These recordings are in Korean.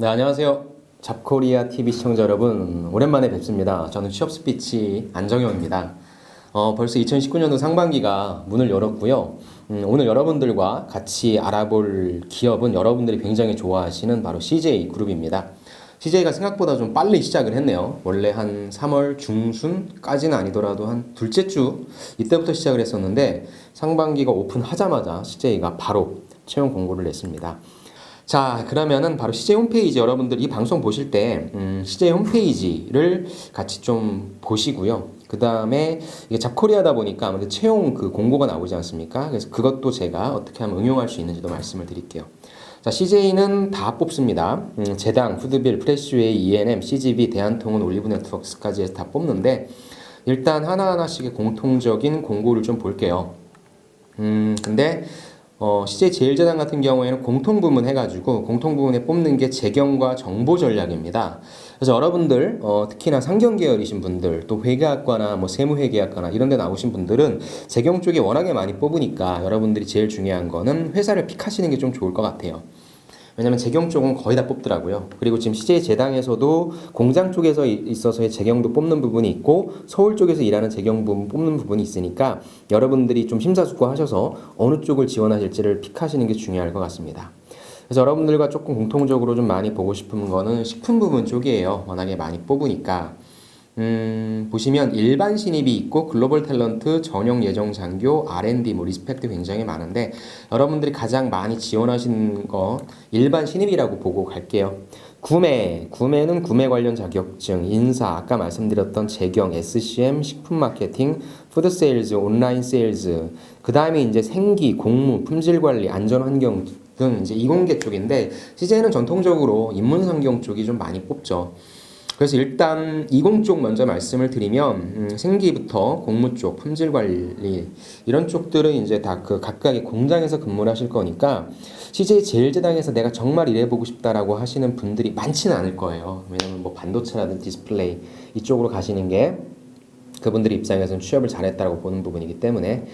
네, 안녕하세요. 잡코리아 TV 시청자 여러분, 오랜만에 뵙습니다. 저는 취업 스피치 안정영입니다. 벌써 2019년도 상반기가 문을 열었고요. 오늘 여러분들과 같이 알아볼 기업은 여러분들이 굉장히 좋아하시는 바로 CJ 그룹입니다. CJ가 생각보다 좀 빨리 시작을 했네요. 원래 한 3월 중순까지는 아니더라도 한 둘째 주 이때부터 시작을 했었는데 상반기가 오픈하자마자 CJ가 바로 채용 공고를 냈습니다. 자, 그러면은 바로 CJ 홈페이지 여러분들 이 방송 보실 때 CJ 홈페이지를 같이 좀 보시고요. 그 다음에 이게 잡코리아다 보니까 아무래도 채용 그 공고가 나오지 않습니까? 그래서 그것도 제가 어떻게 하면 응용할 수 있는지도 말씀을 드릴게요. 자, CJ는 다 뽑습니다. 제당, 푸드빌, 프레시웨이, E&M, CGV, 대한통운, 올리브네트워크스까지 해서 다 뽑는데 일단 하나하나씩의 공통적인 공고를 좀 볼게요. 근데 CJ 제일제당 같은 경우에는 공통부문 해가지고 공통부문에 뽑는 게 재경과 정보 전략입니다. 그래서 여러분들 특히나 상경 계열이신 분들 또 회계학과나 뭐 세무회계학과나 이런 데 나오신 분들은 재경 쪽에 워낙에 많이 뽑으니까 여러분들이 제일 중요한 거는 회사를 픽하시는 게 좀 좋을 것 같아요. 왜냐면 재경 쪽은 거의 다 뽑더라고요. 그리고 지금 CJ 제당에서도 공장 쪽에서 있어서의 재경도 뽑는 부분이 있고 서울 쪽에서 일하는 재경 부분 뽑는 부분이 있으니까 여러분들이 좀 심사숙고하셔서 어느 쪽을 지원하실지를 픽하시는 게 중요할 것 같습니다. 그래서 여러분들과 조금 공통적으로 좀 많이 보고 싶은 거는 식품 부분 쪽이에요. 워낙에 많이 뽑으니까. 보시면 일반 신입이 있고 글로벌 탤런트, 전용 예정 장교, R&D, 뭐 리스펙트 굉장히 많은데 여러분들이 가장 많이 지원하신 거 일반 신입이라고 보고 갈게요. 구매는 구매 관련 자격증, 인사, 아까 말씀드렸던 재경, SCM, 식품 마케팅, 푸드 세일즈, 온라인 세일즈, 그 다음에 이제 생기, 공무, 품질 관리, 안전 환경 등 이제 이공계 쪽인데 CJ는 전통적으로 인문상경 쪽이 좀 많이 뽑죠. 그래서 일단 이공 쪽 먼저 말씀을 드리면 생기부터 공무 쪽, 품질 관리 이런 쪽들은 이제 다 그 각각의 공장에서 근무를 하실 거니까 CJ 제일제당에서 내가 정말 일해보고 싶다라고 하시는 분들이 많지는 않을 거예요. 왜냐면 뭐 반도체라든 디스플레이 이쪽으로 가시는 게 그분들 입장에서는 취업을 잘했다고 보는 부분이기 때문에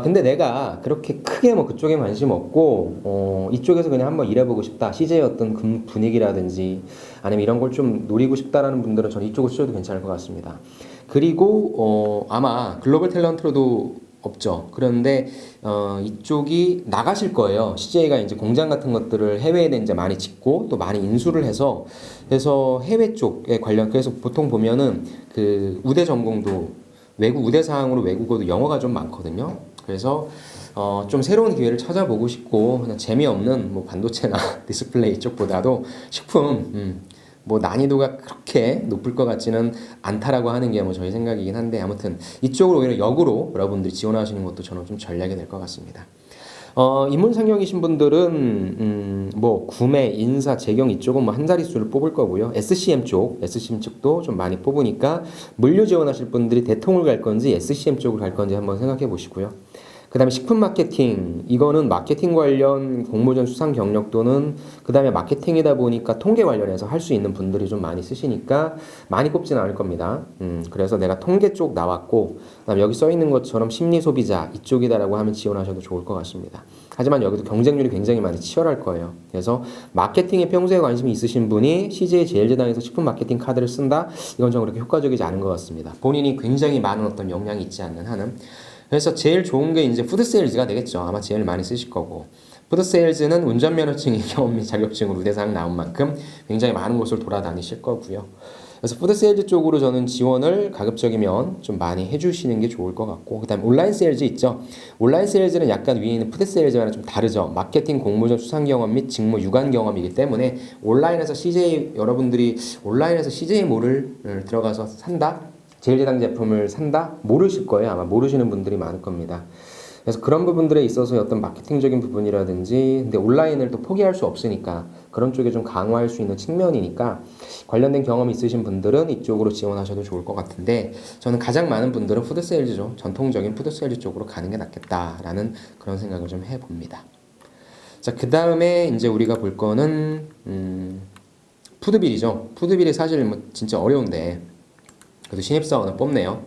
근데 내가 그렇게 크게 뭐 그쪽에 관심 없고 이쪽에서 그냥 한번 일해보고 싶다 CJ의 어떤 분위기라든지 아니면 이런 걸 좀 노리고 싶다라는 분들은 저는 이쪽을 쓰셔도 괜찮을 것 같습니다. 그리고 아마 글로벌 탤런트로도 없죠. 그런데 이쪽이 나가실 거예요. CJ가 이제 공장 같은 것들을 해외에 이제 많이 짓고 또 많이 인수를 해서 그래서 해외 쪽에 관련 그래서 보통 보면은 그 우대 전공도 외국 우대 사항으로 외국어도 영어가 좀 많거든요. 그래서 좀 새로운 기회를 찾아보고 싶고 그냥 재미없는 뭐 반도체나 디스플레이 쪽보다도 식품 뭐 난이도가 그렇게 높을 것 같지는 않다라고 하는 게 뭐 저희 생각이긴 한데 아무튼 이쪽으로 오히려 역으로 여러분들이 지원하시는 것도 저는 좀 전략이 될 것 같습니다. 인문상경이신 분들은 뭐 구매, 인사, 재경 이쪽은 뭐 한 자릿수를 뽑을 거고요. SCM 쪽도 좀 많이 뽑으니까 물류 지원하실 분들이 대통을 갈 건지 SCM 쪽을 갈 건지 한번 생각해 보시고요. 그 다음에 식품 마케팅, 이거는 마케팅 관련 공모전 수상 경력 또는 그 다음에 마케팅이다 보니까 통계 관련해서 할 수 있는 분들이 좀 많이 쓰시니까 많이 뽑지는 않을 겁니다. 그래서 내가 통계 쪽 나왔고, 그다음에 여기 써 있는 것처럼 심리 소비자 이쪽이다라고 하면 지원하셔도 좋을 것 같습니다. 하지만 여기도 경쟁률이 굉장히 많이 치열할 거예요. 그래서 마케팅에 평소에 관심이 있으신 분이 CJ 제일제당에서 식품 마케팅 카드를 쓴다? 이건 좀 그렇게 효과적이지 않은 것 같습니다. 본인이 굉장히 많은 어떤 역량이 있지 않는 한은. 그래서 제일 좋은 게 이제 푸드 세일즈가 되겠죠. 아마 제일 많이 쓰실 거고. 푸드 세일즈는 운전면허증이 경험 및 자격증으로 우대사항 나온 만큼 굉장히 많은 곳을 돌아다니실 거고요. 그래서 푸드 세일즈 쪽으로 저는 지원을 가급적이면 좀 많이 해주시는 게 좋을 것 같고 그 다음에 온라인 세일즈 있죠. 온라인 세일즈는 약간 위에 있는 푸드 세일즈와는 좀 다르죠. 마케팅, 공모전 수상 경험 및 직무 유관 경험이기 때문에 온라인에서 CJ 여러분들이 온라인에서 CJ몰을 들어가서 산다? 제일제당 제품을 산다? 모르실 거예요. 아마 모르시는 분들이 많을 겁니다. 그래서 그런 부분들에 있어서 어떤 마케팅적인 부분이라든지 근데 온라인을 또 포기할 수 없으니까 그런 쪽에 좀 강화할 수 있는 측면이니까 관련된 경험이 있으신 분들은 이쪽으로 지원하셔도 좋을 것 같은데 저는 가장 많은 분들은 푸드세일즈죠. 전통적인 푸드세일즈 쪽으로 가는 게 낫겠다라는 그런 생각을 좀 해봅니다. 자, 그 다음에 이제 우리가 볼 거는 푸드빌이죠. 푸드빌이 사실 뭐 진짜 어려운데 그래도 신입사원을 뽑네요.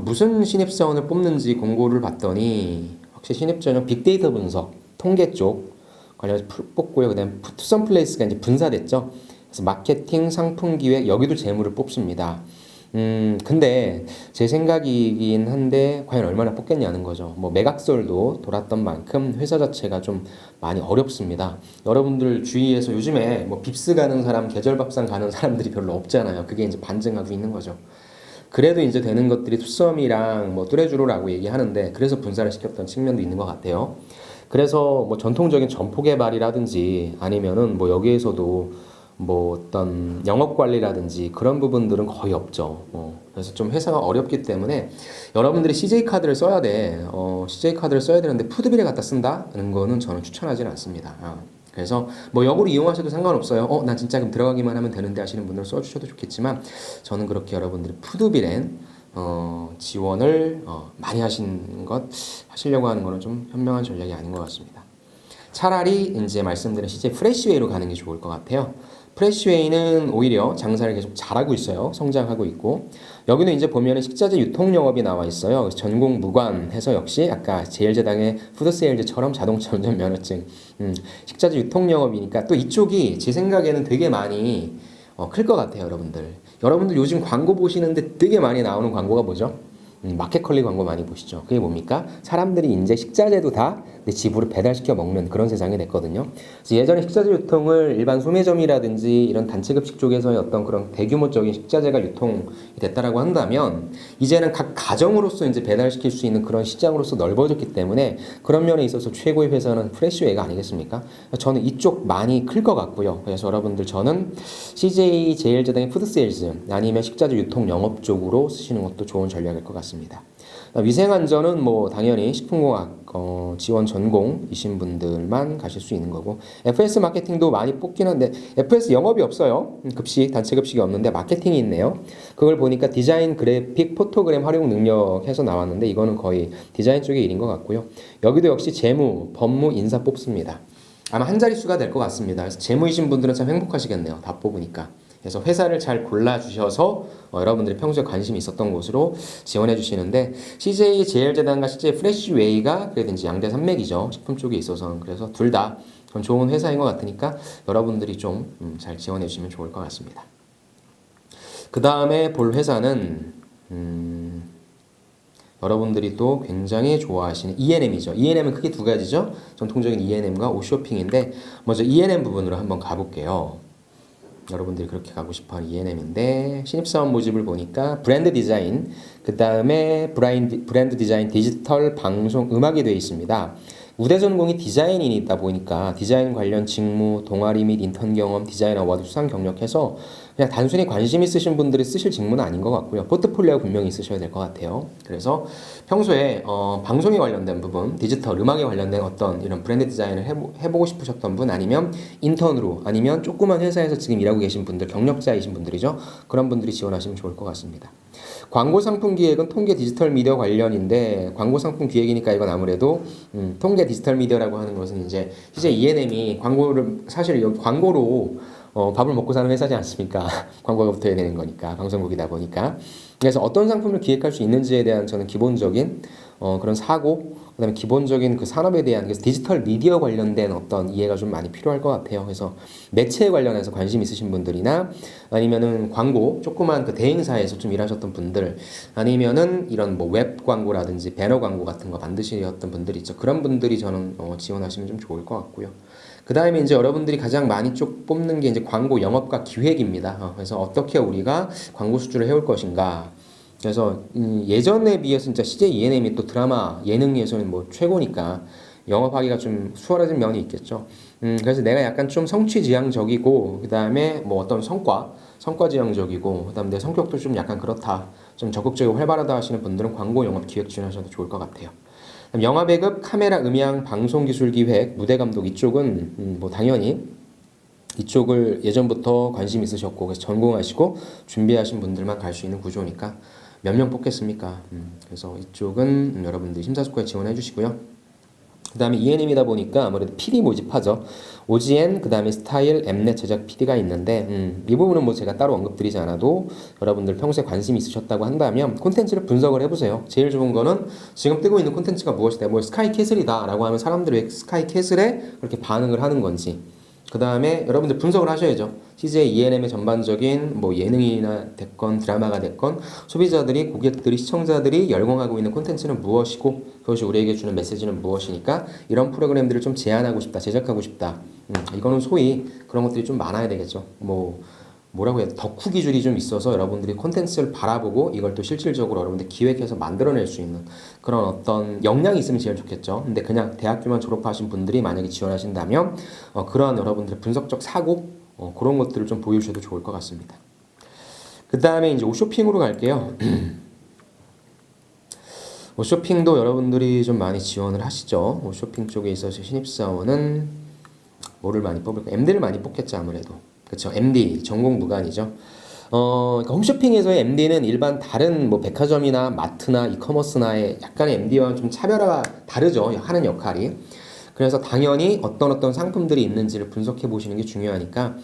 무슨 신입사원을 뽑는지 공고를 봤더니 확실히 신입 전형 빅데이터 분석, 통계 쪽 관련해서 뽑고요. 그다음에 투썸 플레이스가 이제 분사됐죠. 그래서 마케팅, 상품 기획 여기도 재무를 뽑습니다. 근데 제 생각이긴 한데 과연 얼마나 뽑겠냐는 거죠. 뭐 매각설도 돌았던 만큼 회사 자체가 좀 많이 어렵습니다. 여러분들 주위에서 요즘에 뭐 빕스 가는 사람, 계절밥상 가는 사람들이 별로 없잖아요. 그게 이제 반증하고 있는 거죠. 그래도 이제 되는 것들이 투썸이랑 뭐 뚜레쥬로라고 얘기하는데 그래서 분사를 시켰던 측면도 있는 것 같아요. 그래서 뭐 전통적인 점포 개발이라든지 아니면은 뭐 여기에서도 뭐 어떤 영업 관리라든지 그런 부분들은 거의 없죠. 그래서 좀 회사가 어렵기 때문에 여러분들이 CJ 카드를 써야 돼. CJ 카드를 써야 되는데 푸드빌에 갖다 쓴다는 거는 저는 추천하지는 않습니다. 그래서 뭐 역으로 이용하셔도 상관없어요. 나 진짜 그럼 들어가기만 하면 되는데 하시는 분들은 써주셔도 좋겠지만 저는 그렇게 여러분들이 푸드빌엔 지원을 많이 하시려고 하는 거는 좀 현명한 전략이 아닌 것 같습니다. 차라리 이제 말씀드린 CJ 프레시웨이로 가는 게 좋을 것 같아요. 프레시웨이는 오히려 장사를 계속 잘하고 있어요. 성장하고 있고 여기는 이제 보면은 식자재 유통 영업이 나와 있어요. 그래서 전공 무관해서 역시 아까 제일제당의 푸드세일즈처럼 자동차 운전 면허증, 식자재 유통 영업이니까 또 이쪽이 제 생각에는 되게 많이 클 것 같아요, 여러분들. 여러분들 요즘 광고 보시는데 되게 많이 나오는 광고가 뭐죠? 마켓컬리 광고 많이 보시죠. 그게 뭡니까? 사람들이 이제 식자재도 다 내 집으로 배달시켜 먹는 그런 세상이 됐거든요. 그래서 예전에 식자재 유통을 일반 소매점이라든지 이런 단체급식 쪽에서의 어떤 그런 대규모적인 식자재가 유통이 됐다라고 한다면 이제는 각 가정으로서 이제 배달시킬 수 있는 그런 시장으로서 넓어졌기 때문에 그런 면에 있어서 최고의 회사는 프레시웨이가 아니겠습니까? 저는 이쪽 많이 클 것 같고요. 그래서 여러분들 저는 CJ 제일제당의 푸드세일즈 아니면 식자재 유통 영업 쪽으로 쓰시는 것도 좋은 전략일 것 같습니다. 위생안전은 뭐 당연히 식품공학 지원 전공이신 분들만 가실 수 있는 거고 FS 마케팅도 많이 뽑긴 한데 FS 영업이 없어요. 급식 단체 급식이 없는데 마케팅이 있네요. 그걸 보니까 디자인 그래픽 포토그램 활용 능력 해서 나왔는데 이거는 거의 디자인 쪽의 일인 것 같고요. 여기도 역시 재무, 법무, 인사 뽑습니다. 아마 한 자릿수가 될 것 같습니다. 그래서 재무이신 분들은 참 행복하시겠네요. 다 뽑으니까. 그래서 회사를 잘 골라주셔서 여러분들이 평소에 관심이 있었던 곳으로 지원해 주시는데 CJ 제일제당과 CJ 프레시웨이가 그래도 이제 양대 산맥이죠. 식품 쪽에 있어서는. 그래서 둘 다 좋은 회사인 것 같으니까 여러분들이 좀 잘 지원해 주시면 좋을 것 같습니다. 그 다음에 볼 회사는 여러분들이 또 굉장히 좋아하시는 E&M이죠. E&M은 크게 두 가지죠. 전통적인 E&M과 오쇼핑인데 먼저 E&M 부분으로 한번 가볼게요. 여러분들이 그렇게 가고 싶어하는 E&M인데 신입사원 모집을 보니까 브랜드 디자인, 그 다음에 브랜드 디자인, 디지털, 방송, 음악이 되어 있습니다. 우대 전공이 디자인이 있다 보니까 디자인 관련 직무, 동아리 및 인턴 경험, 디자인 어워드 수상 경력해서 그냥 단순히 관심 있으신 분들이 쓰실 직무는 아닌 것 같고요. 포트폴리오가 분명히 있으셔야 될 것 같아요. 그래서 평소에 방송에 관련된 부분, 디지털, 음악에 관련된 어떤 이런 브랜드 디자인을 해보고 싶으셨던 분 아니면 인턴으로 아니면 조그만 회사에서 지금 일하고 계신 분들, 경력자이신 분들이죠. 그런 분들이 지원하시면 좋을 것 같습니다. 광고 상품 기획은 통계 디지털 미디어 관련인데 광고 상품 기획이니까 이건 아무래도 통계 디지털 미디어라고 하는 것은 이제 E&M이 광고를 사실 여기 광고로 밥을 먹고 사는 회사지 않습니까? 광고가 붙어야 되는 거니까 방송국이다 보니까 그래서 어떤 상품을 기획할 수 있는지에 대한 저는 기본적인 그런 사고 그다음에 기본적인 그 산업에 대한 그래서 디지털 미디어 관련된 어떤 이해가 좀 많이 필요할 것 같아요. 그래서 매체에 관련해서 관심 있으신 분들이나 아니면은 광고 조그만 그 대행사에서 좀 일하셨던 분들 아니면은 이런 뭐 웹 광고라든지 배너 광고 같은 거 만드셨던 분들이 있죠. 그런 분들이 저는 지원하시면 좀 좋을 것 같고요. 그 다음에 이제 여러분들이 가장 많이 쪽 뽑는 게 이제 광고 영업과 기획입니다. 그래서 어떻게 우리가 광고 수주를 해올 것인가. 그래서 예전에 비해서 진짜 CJ E&M이 또 드라마 예능에서는 뭐 최고니까 영업하기가 좀 수월해진 면이 있겠죠. 그래서 내가 약간 좀 성취지향적이고 그 다음에 뭐 어떤 성과지향적이고 그 다음에 내 성격도 좀 약간 그렇다. 좀 적극적이고 활발하다 하시는 분들은 광고 영업 기획 지원하셔도 좋을 것 같아요. 영화 배급, 카메라, 음향, 방송 기술 기획, 무대 감독 이쪽은 뭐 당연히 이쪽을 예전부터 관심 있으셨고 그래서 전공하시고 준비하신 분들만 갈 수 있는 구조니까 몇 명 뽑겠습니까? 그래서 이쪽은 여러분들이 심사숙고에 지원해 주시고요. 그 다음에 E&M이다 보니까 아무래도 PD 모집하죠. OGN, 그 다음에 스타일, 엠넷 제작 PD가 있는데 이 부분은 뭐 제가 따로 언급드리지 않아도 여러분들 평소에 관심 있으셨다고 한다면 콘텐츠를 분석을 해보세요. 제일 좋은 거는 지금 뜨고 있는 콘텐츠가 무엇이다. 뭐 스카이캐슬이다 라고 하면 사람들이 왜 스카이캐슬에 그렇게 반응을 하는 건지, 그 다음에 여러분들 분석을 하셔야죠. CJ E&M의 전반적인 뭐 예능이나 됐건 드라마가 됐건 소비자들이, 고객들이, 시청자들이 열광하고 있는 콘텐츠는 무엇이고 그것이 우리에게 주는 메시지는 무엇이니까 이런 프로그램들을 좀 제안하고 싶다, 제작하고 싶다. 이거는 소위 그런 것들이 좀 많아야 되겠죠. 뭐라고 해야 돼? 덕후 기술이 좀 있어서 여러분들이 콘텐츠를 바라보고 이걸 또 실질적으로 여러분들 기획해서 만들어낼 수 있는 그런 어떤 역량이 있으면 제일 좋겠죠. 근데 그냥 대학교만 졸업하신 분들이 만약에 지원하신다면 그러한 여러분들의 분석적 사고 그런 것들을 좀 보여주셔도 좋을 것 같습니다. 그 다음에 이제 옷쇼핑으로 갈게요. 옷쇼핑도 여러분들이 좀 많이 지원을 하시죠. 옷쇼핑 쪽에 있어서 신입사원은 뭐를 많이 뽑을까? MD를 많이 뽑겠죠, 아무래도. 그렇죠. MD 전공 무관이죠. 그러니까 홈쇼핑에서의 MD는 일반 다른 뭐 백화점이나 마트나 이커머스나의 약간의 MD와 좀 차별화가 다르죠. 하는 역할이. 그래서 당연히 어떤 상품들이 있는지를 분석해 보시는 게 중요하니까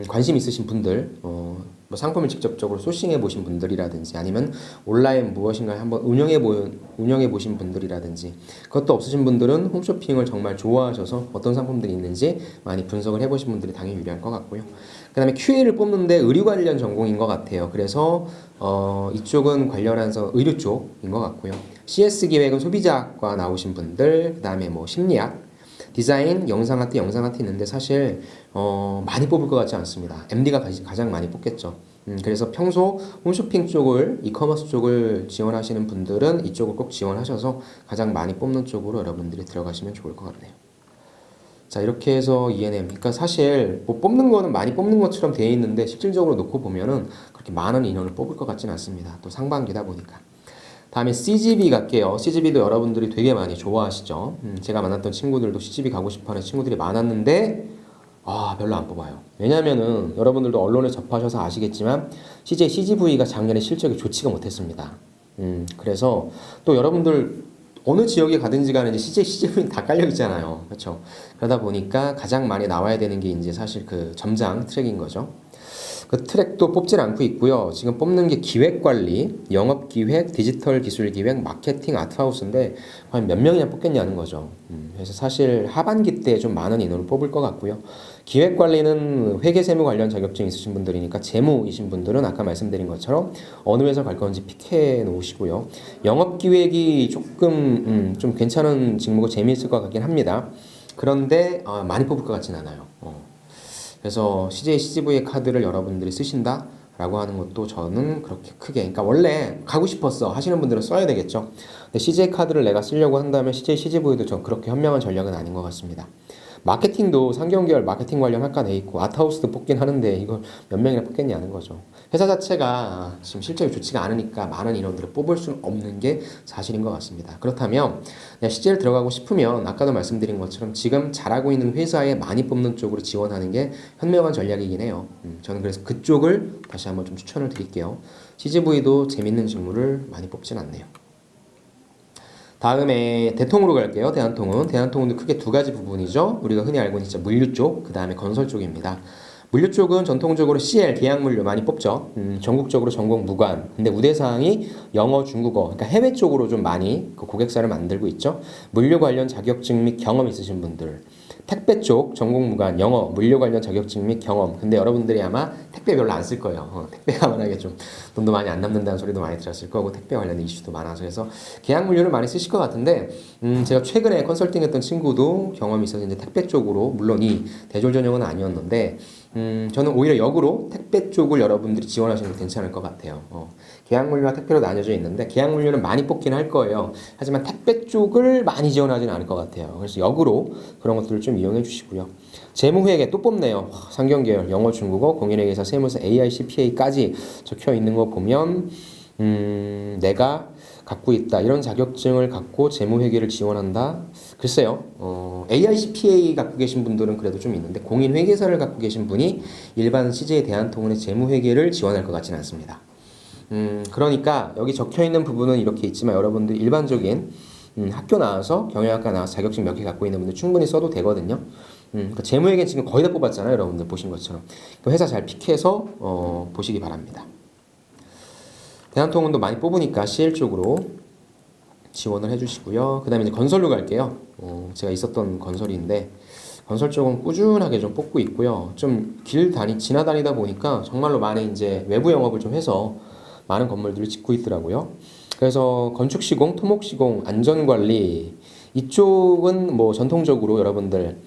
관심 있으신 분들, 뭐 상품을 직접적으로 소싱해 보신 분들이라든지 아니면 온라인 무엇인가를 한번 운영해 보신 분들이라든지, 그것도 없으신 분들은 홈쇼핑을 정말 좋아하셔서 어떤 상품들이 있는지 많이 분석을 해 보신 분들이 당연히 유리할 것 같고요. 그 다음에 QA를 뽑는데 의류 관련 전공인 것 같아요. 그래서 이쪽은 관련해서 의류 쪽인 것 같고요. CS 기획은 소비자학과 나오신 분들, 그 다음에 뭐 심리학, 디자인, 영상 아트 있는데 사실 많이 뽑을 것 같지 않습니다. MD가 가장 많이 뽑겠죠. 그래서 평소 홈쇼핑 쪽을, 이커머스 쪽을 지원하시는 분들은 이쪽을 꼭 지원하셔서 가장 많이 뽑는 쪽으로 여러분들이 들어가시면 좋을 것 같네요. 자, 이렇게 해서 E&M, 그러니까 사실 뭐 뽑는 거는 많이 뽑는 것처럼 되어 있는데 실질적으로 놓고 보면은 그렇게 많은 인원을 뽑을 것 같지는 않습니다. 또 상반기다 보니까. 다음에 CGV 갈게요. CGV도 여러분들이 되게 많이 좋아하시죠. 제가 만났던 친구들도 CGV 가고 싶어하는 친구들이 많았는데 별로 안 뽑아요. 왜냐면은 여러분들도 언론에 접하셔서 아시겠지만 CJ CGV가 작년에 실적이 좋지가 못했습니다. 그래서 또 여러분들 어느 지역에 가든지 간에 이제 CJ CGV는 다 깔려 있잖아요. 그렇죠? 그러다 보니까 가장 많이 나와야 되는 게 이제 사실 그 점장 트랙인 거죠. 그 트랙도 뽑질 않고 있고요. 지금 뽑는 게 기획관리, 영업기획, 디지털 기술기획, 마케팅, 아트하우스인데 과연 몇 명이나 뽑겠냐는 거죠. 그래서 사실 하반기 때 좀 많은 인원을 뽑을 것 같고요. 기획관리는 회계세무 관련 자격증 있으신 분들이니까 재무이신 분들은 아까 말씀드린 것처럼 어느 회사 갈 건지 픽해 놓으시고요. 영업기획이 조금 좀 괜찮은 직무고 재미있을 것 같긴 합니다. 그런데 많이 뽑을 것 같진 않아요. 그래서 CJ CGV의 카드를 여러분들이 쓰신다 라고 하는 것도 저는 그렇게 크게, 그러니까 원래 가고 싶었어 하시는 분들은 써야 되겠죠. 근데 CJ 카드를 내가 쓰려고 한다면 CJ CGV도 전 그렇게 현명한 전략은 아닌 것 같습니다. 마케팅도 상경계열 마케팅 관련 학과 돼 있고 아트하우스도 뽑긴 하는데 이걸 몇 명이나 뽑겠냐는 거죠. 회사 자체가 지금 실적이 좋지가 않으니까 많은 인원들을 뽑을 수는 없는 게 사실인 것 같습니다. 그렇다면 CJ를 들어가고 싶으면 아까도 말씀드린 것처럼 지금 잘하고 있는 회사에 많이 뽑는 쪽으로 지원하는 게 현명한 전략이긴 해요. 저는 그래서 그쪽을 다시 한번 좀 추천을 드릴게요. CGV도 재밌는 직무를 많이 뽑진 않네요. 다음에 대통으로 갈게요. 대한통운 크게 두 가지 부분이죠. 우리가 흔히 알고 있는 물류 쪽, 그 다음에 건설 쪽입니다. 물류 쪽은 전통적으로 CL 계약 물류 많이 뽑죠. 전국적으로 전공 무관. 근데 우대사항이 영어, 중국어, 그러니까 해외 쪽으로 좀 많이 그 고객사를 만들고 있죠. 물류 관련 자격증 및 경험 있으신 분들. 택배 쪽 전공 무관, 영어, 물류 관련 자격증 및 경험. 근데 여러분들이 아마 택배 별로 안 쓸 거예요. 택배가 워낙에 좀 돈도 많이 안 남는다는 소리도 많이 들었을 거고 택배 관련 이슈도 많아서 해서 계약 물류를 많이 쓰실 것 같은데 제가 최근에 컨설팅했던 친구도 경험이 있어서 이제 택배 쪽으로, 물론 이 대졸 전형은 아니었는데 저는 오히려 역으로 택배 쪽을 여러분들이 지원하시는 게 괜찮을 것 같아요. 계약 물류와 택배로 나뉘어져 있는데 계약 물류는 많이 뽑긴 할 거예요. 하지만 택배 쪽을 많이 지원하지는 않을 것 같아요. 그래서 역으로 그런 것들을 좀 이용해 주시고요. 재무회계 또 뽑네요. 상경계열, 영어, 중국어, 공인회계사, 세무사, AI, CPA까지 적혀 있는 거 보면 내가 갖고 있다, 이런 자격증을 갖고 재무회계를 지원한다. 글쎄요. AI, CPA 갖고 계신 분들은 그래도 좀 있는데 공인회계사를 갖고 계신 분이 일반 CJ 대한통운의 재무회계를 지원할 것 같지는 않습니다. 그러니까 여기 적혀 있는 부분은 이렇게 있지만 여러분들 일반적인 학교 나와서 경영학과 나와서 자격증 몇 개 갖고 있는 분들 충분히 써도 되거든요. 그러니까 재무회계 지금 거의 다 뽑았잖아요, 여러분들 보신 것처럼. 그 회사 잘 픽해서 보시기 바랍니다. 대한통운도 많이 뽑으니까 CL 쪽으로 지원을 해주시고요. 그 다음에 이제 건설로 갈게요. 제가 있었던 건설인데 건설 쪽은 꾸준하게 좀 뽑고 있고요. 좀 지나다니다 보니까 정말로 많은 이제 외부 영업을 좀 해서 많은 건물들을 짓고 있더라고요. 그래서 건축시공, 토목시공, 안전관리 이쪽은 뭐 전통적으로 여러분들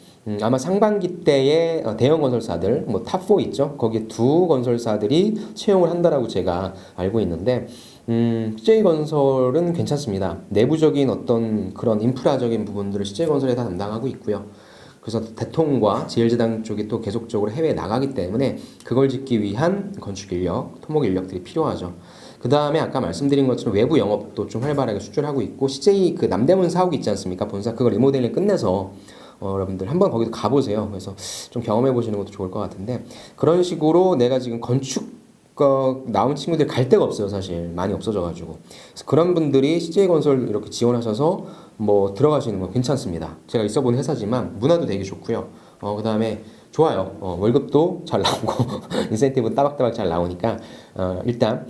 아마 상반기 때에 대형 건설사들 뭐 탑4 있죠. 거기에 두 건설사들이 채용을 한다라고 제가 알고 있는데 CJ건설은 괜찮습니다. 내부적인 어떤 그런 인프라적인 부분들을 CJ건설에 다 담당하고 있고요. 그래서 대통과 제일제당 쪽이 또 계속적으로 해외에 나가기 때문에 그걸 짓기 위한 건축 인력, 토목 인력들이 필요하죠. 그 다음에 아까 말씀드린 것처럼 외부 영업도 좀 활발하게 수주하고 있고 CJ 그 남대문 사옥 있지 않습니까? 본사 그걸 리모델링 끝내서 여러분들 한번 거기도 가보세요. 그래서 좀 경험해 보시는 것도 좋을 것 같은데 그런 식으로 내가 지금 건축 나온 친구들이 갈 데가 없어요. 사실 많이 없어져가지고 그래서 그런 분들이 CJ건설 이렇게 지원하셔서 뭐 들어가시는 거 괜찮습니다. 제가 있어본 회사지만 문화도 되게 좋고요. 그 다음에 좋아요. 월급도 잘 나오고 인센티브 따박따박 잘 나오니까 일단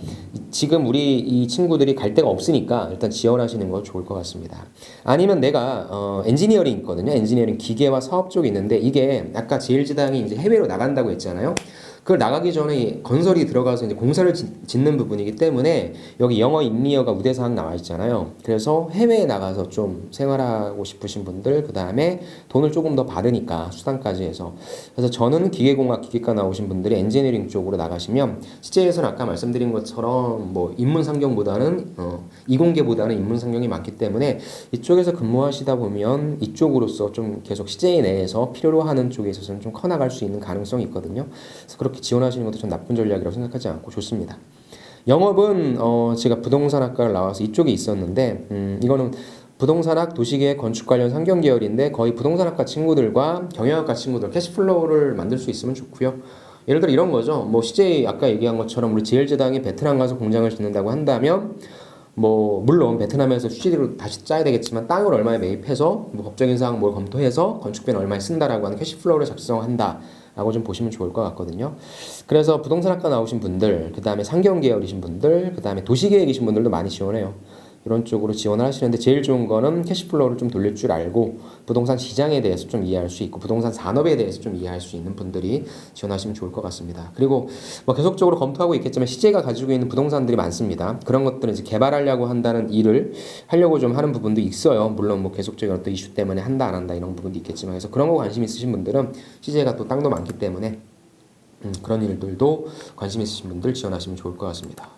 지금 우리 이 친구들이 갈 데가 없으니까 일단 지원하시는 거 좋을 것 같습니다. 아니면 내가 엔지니어링 있거든요. 엔지니어링 기계와 사업 쪽이 있는데 이게 아까 제일지당이 이제 해외로 나간다고 했잖아요. 그걸 나가기 전에 건설이 들어가서 이제 공사를 짓는 부분이기 때문에 여기 영어 인리어가 우대사항 나와 있잖아요. 그래서 해외에 나가서 좀 생활하고 싶으신 분들, 그 다음에 돈을 조금 더 받으니까 수당까지 해서. 그래서 저는 기계공학, 기계과 나오신 분들이 엔지니어링 쪽으로 나가시면 CJ에서는 아까 말씀드린 것처럼 뭐 인문상경보다는 이공계보다는 인문상경이 많기 때문에 이쪽에서 근무하시다 보면 이쪽으로서 좀 계속 CJ 내에서 필요로 하는 쪽에 있어서는 좀 커나갈 수 있는 가능성이 있거든요. 그래서 그렇게 지원하시는 것도 전 나쁜 전략이라고 생각하지 않고 좋습니다. 영업은 제가 부동산학과를 나와서 이쪽에 있었는데 이거는 부동산학, 도시계획, 건축 관련 상경 계열인데 거의 부동산학과 친구들과 경영학과 친구들 캐시플로우를 만들 수 있으면 좋고요. 예를 들어 이런 거죠. 뭐 CJ 아까 얘기한 것처럼 우리 제일제당이 베트남 가서 공장을 짓는다고 한다면 뭐 물론 베트남에서 수지로 다시 짜야 되겠지만 땅을 얼마에 매입해서 뭐 법적인 사항 뭘 검토해서 건축비는 얼마에 쓴다라고 하는 캐시플로우를 작성한다. 라고 좀 보시면 좋을 것 같거든요. 그래서 부동산학과 나오신 분들, 그 다음에 상경 계열이신 분들, 그 다음에 도시계획이신 분들도 많이 지원해요. 이런 쪽으로 지원을 하시는데 제일 좋은 거는 캐시플로우를 좀 돌릴 줄 알고 부동산 시장에 대해서 좀 이해할 수 있고 부동산 산업에 대해서 좀 이해할 수 있는 분들이 지원하시면 좋을 것 같습니다. 그리고 뭐 계속적으로 검토하고 있겠지만 CJ가 가지고 있는 부동산들이 많습니다. 그런 것들은 이제 개발하려고 한다는 일을 하려고 좀 하는 부분도 있어요. 물론 뭐 계속적인 어떤 이슈 때문에 한다 안 한다 이런 부분도 있겠지만 그래서 그런 거 관심 있으신 분들은 CJ가 또 땅도 많기 때문에 그런 일들도 관심 있으신 분들 지원하시면 좋을 것 같습니다.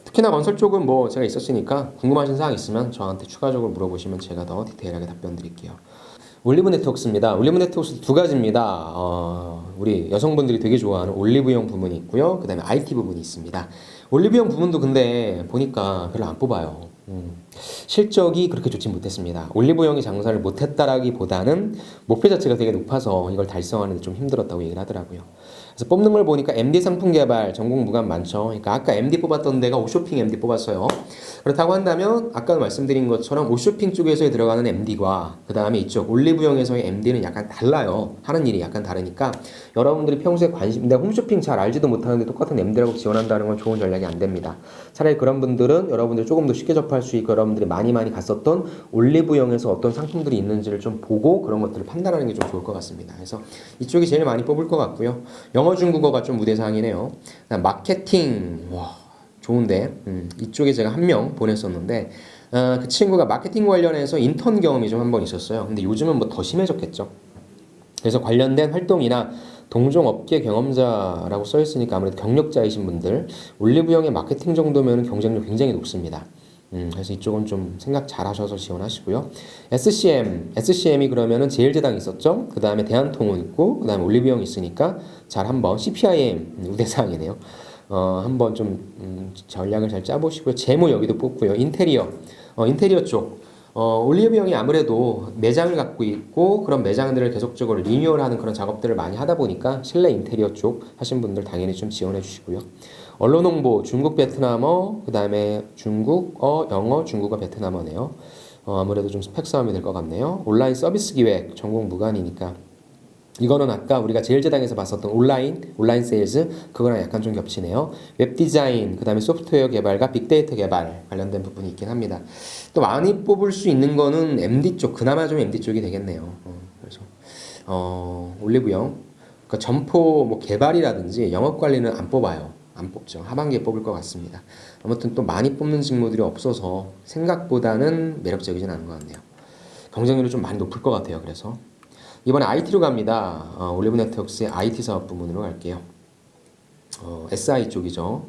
특히나 건설 쪽은 뭐 제가 있었으니까 궁금하신 사항 있으면 저한테 추가적으로 물어보시면 제가 더 디테일하게 답변 드릴게요. 올리브 네트워크스입니다. 올리브 네트워크스 두 가지입니다. 우리 여성분들이 되게 좋아하는 올리브영 부분이 있고요. 그 다음에 IT 부분이 있습니다. 올리브영 부분도 근데 보니까 별로 안 뽑아요. 실적이 그렇게 좋지 못했습니다. 올리브영이 장사를 못했다라기보다는 목표 자체가 되게 높아서 이걸 달성하는 데 좀 힘들었다고 얘기를 하더라고요. 그래서 뽑는 걸 보니까 MD 상품 개발 전공 무관 많죠. 그러니까 아까 MD 뽑았던 데가 옷쇼핑 MD 뽑았어요. 그렇다고 한다면 아까 말씀드린 것처럼 옷쇼핑 쪽에서 들어가는 MD과 그 다음에 이쪽 올리브영에서의 MD는 약간 달라요. 하는 일이 약간 다르니까 여러분들이 평소에 내가 홈쇼핑 잘 알지도 못하는데 똑같은 MD라고 지원한다는 건 좋은 전략이 안 됩니다. 차라리 그런 분들은 여러분들이 조금 더 쉽게 접할 수 있고 여러분들이 많이 갔었던 올리브영에서 어떤 상품들이 있는지를 좀 보고 그런 것들을 판단하는 게 좀 좋을 것 같습니다. 그래서 이쪽이 제일 많이 뽑을 것 같고요. 영어 중국어가 좀 우대사항이네요. 마케팅 좋은데 이쪽에 제가 한 명 보냈었는데 그 친구가 마케팅 관련해서 인턴 경험이 좀 한 번 있었어요. 근데 요즘은 뭐 더 심해졌겠죠. 그래서 관련된 활동이나 동종업계 경험자라고 써있으니까 아무래도 경력자이신 분들 올리브영의 마케팅 정도면 경쟁률 굉장히 높습니다. 그래서 이쪽은 좀 생각 잘 하셔서 지원하시고요. SCM이 그러면은 제일제당 있었죠. 그 다음에 대한통운 있고 그 다음에 올리브영 있으니까 잘 한번 CPIM 우대사항이네요. 한번 좀 전략을 잘 짜보시고요. 재무 여기도 뽑고요. 인테리어 쪽 올리브영이 아무래도 매장을 갖고 있고 그런 매장들을 계속적으로 리뉴얼하는 그런 작업들을 많이 하다 보니까 실내 인테리어 쪽 하신 분들 당연히 좀 지원해 주시고요. 언론 홍보 중국 베트남어 그 다음에 중국어 영어 중국어 베트남어네요. 아무래도 좀 스펙 싸움이 될 것 같네요. 온라인 서비스 기획, 전공 무관이니까. 이거는 아까 우리가 제일제당에서 봤었던 온라인 세일즈, 그거랑 약간 좀 겹치네요. 웹 디자인, 그 다음에 소프트웨어 개발과 빅데이터 개발 관련된 부분이 있긴 합니다. 또 많이 뽑을 수 있는 거는 MD 쪽, 그나마 좀 MD 쪽이 되겠네요. 그래서, 올리브영. 그러니까 점포 뭐 개발이라든지 영업 관리는 안 뽑아요. 안 뽑죠. 하반기에 뽑을 것 같습니다. 아무튼 또 많이 뽑는 직무들이 없어서 생각보다는 매력적이진 않은 것 같네요. 경쟁률이 좀 많이 높을 것 같아요. 그래서 이번에 IT로 갑니다. 올리브 네트워크스의 IT 사업 부문으로 갈게요. SI 쪽이죠.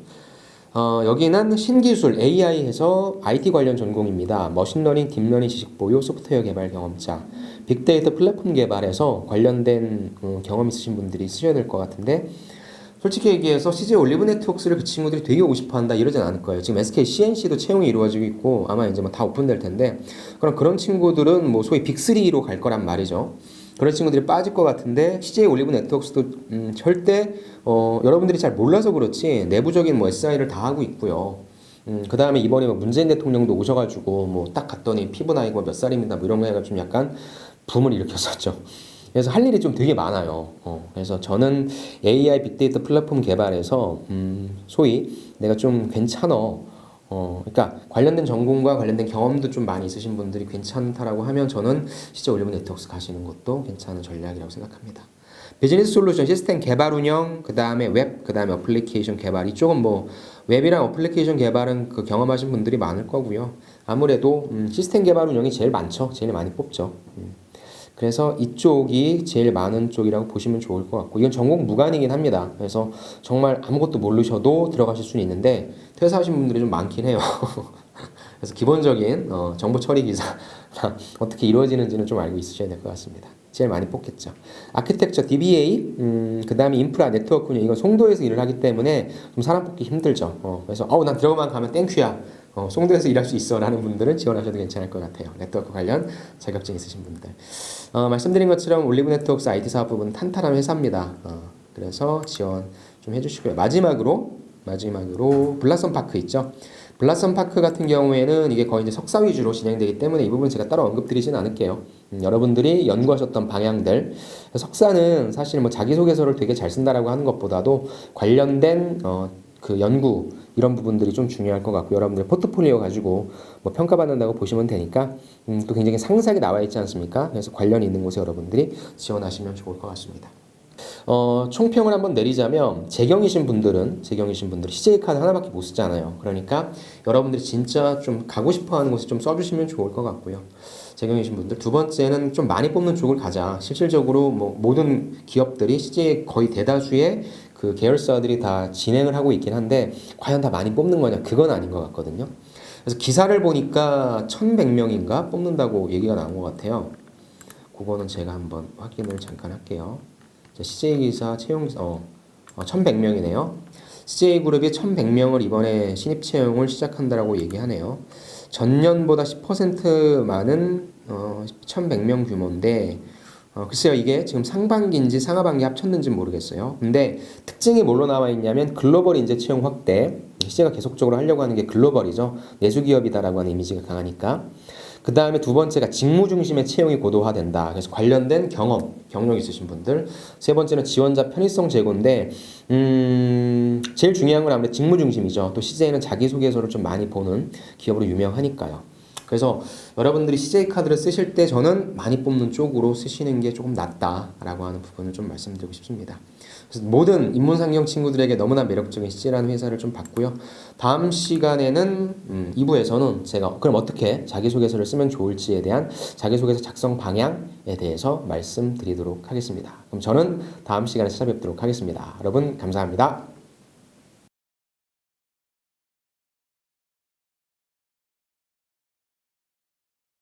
여기는 신기술 AI에서 IT 관련 전공입니다. 머신러닝, 딥러닝 지식 보유, 소프트웨어 개발 경험자, 빅데이터 플랫폼 개발에서 관련된 경험 있으신 분들이 쓰셔야 될 것 같은데, 솔직히 얘기해서 CJ 올리브 네트워크스를 그 친구들이 되게 오고 싶어 한다 이러진 않을 거예요. 지금 SK CNC도 채용이 이루어지고 있고 아마 이제 뭐 다 오픈될 텐데, 그럼 그런 친구들은 뭐 소위 빅3로 갈 거란 말이죠. 그런 친구들이 빠질 것 같은데, CJ 올리브 네트워크스도 절대 여러분들이 잘 몰라서 그렇지 내부적인 뭐 SI를 다 하고 있고요. 그 다음에 이번에 뭐 문재인 대통령도 오셔가지고 뭐 딱 갔더니 피부 나이가 몇 살입니다 뭐 이런 거 해가 좀 약간 붐을 일으켰었죠. 그래서 할 일이 좀 되게 많아요. 그래서 저는 AI 빅데이터 플랫폼 개발에서 소위 내가 좀 괜찮어. 그러니까 관련된 전공과 관련된 경험도 좀 많이 있으신 분들이 괜찮다라고 하면 저는 실제 올리브 네트워크스 가시는 것도 괜찮은 전략이라고 생각합니다. 비즈니스 솔루션, 시스템 개발 운영, 그 다음에 웹, 그 다음에 어플리케이션 개발. 이쪽은 뭐 웹이랑 어플리케이션 개발은 그 경험하신 분들이 많을 거고요. 아무래도 시스템 개발 운영이 제일 많죠. 제일 많이 뽑죠. 그래서 이쪽이 제일 많은 쪽이라고 보시면 좋을 것 같고, 이건 전공 무관이긴 합니다. 그래서 정말 아무것도 모르셔도 들어가실 수는 있는데 퇴사하신 분들이 좀 많긴 해요. 그래서 기본적인 정보 처리 기사 어떻게 이루어지는지는 좀 알고 있으셔야 될 것 같습니다. 제일 많이 뽑겠죠. 아키텍처, DBA, 그 다음에 인프라, 네트워크 운영, 이건 송도에서 일을 하기 때문에 좀 사람 뽑기 힘들죠. 그래서 난 들어가만 가면 땡큐야. 송도에서 일할 수 있어 라는 분들은 지원하셔도 괜찮을 것 같아요. 네트워크 관련 자격증 있으신 분들. 말씀드린 것처럼 올리브 네트워크스 IT 사업 부분은 탄탄한 회사입니다. 그래서 지원 좀 해주시고요. 마지막으로 블라썸 파크 있죠. 블라썸 파크 같은 경우에는 이게 거의 이제 석사 위주로 진행되기 때문에 이 부분 제가 따로 언급드리진 않을게요. 여러분들이 연구하셨던 방향들, 석사는 사실 뭐 자기소개서를 되게 잘 쓴다라고 하는 것보다도 관련된 그 연구 이런 부분들이 좀 중요할 것 같고, 여러분들 포트폴리오 가지고 뭐 평가받는다고 보시면 되니까 또 굉장히 상세하게 나와 있지 않습니까? 그래서 관련 있는 곳에 여러분들이 지원하시면 좋을 것 같습니다. 총평을 한번 내리자면 재경이신 분들은 CJ 카드 하나밖에 못 쓰잖아요. 그러니까 여러분들이 진짜 좀 가고 싶어하는 곳에 좀 써주시면 좋을 것 같고요. 재경이신 분들, 두 번째는 좀 많이 뽑는 쪽을 가자. 실질적으로 뭐 모든 기업들이 CJ 거의 대다수의 그 계열사들이 다 진행을 하고 있긴 한데 과연 다 많이 뽑는 거냐? 그건 아닌 것 같거든요. 그래서 기사를 보니까 1,100명인가 뽑는다고 얘기가 나온 것 같아요. 그거는 제가 한번 확인을 잠깐 할게요. CJ 기사 채용 기사 1,100명이네요. CJ 그룹이 1,100명을 이번에 신입 채용을 시작한다라고 얘기하네요. 전년보다 10% 많은 1,100명 규모인데 글쎄요, 이게 지금 상반기인지 상하반기 합쳤는지 모르겠어요. 근데 특징이 뭘로 나와 있냐면 글로벌 인재 채용 확대. CJ가 계속적으로 하려고 하는 게 글로벌이죠. 내수기업이다라고 하는 이미지가 강하니까. 그 다음에 두 번째가 직무 중심의 채용이 고도화된다. 그래서 관련된 경력 있으신 분들. 세 번째는 지원자 편의성 제고인데 제일 중요한 건 아무래도 직무 중심이죠. 또 CJ는 자기소개서를 좀 많이 보는 기업으로 유명하니까요. 그래서 여러분들이 CJ 카드를 쓰실 때 저는 많이 뽑는 쪽으로 쓰시는 게 조금 낫다라고 하는 부분을 좀 말씀드리고 싶습니다. 그래서 모든 인문상경 친구들에게 너무나 매력적인 CJ라는 회사를 좀 봤고요. 다음 시간에는 2부에서는 제가 그럼 어떻게 자기소개서를 쓰면 좋을지에 대한 자기소개서 작성 방향에 대해서 말씀드리도록 하겠습니다. 그럼 저는 다음 시간에 찾아뵙도록 하겠습니다. 여러분 감사합니다.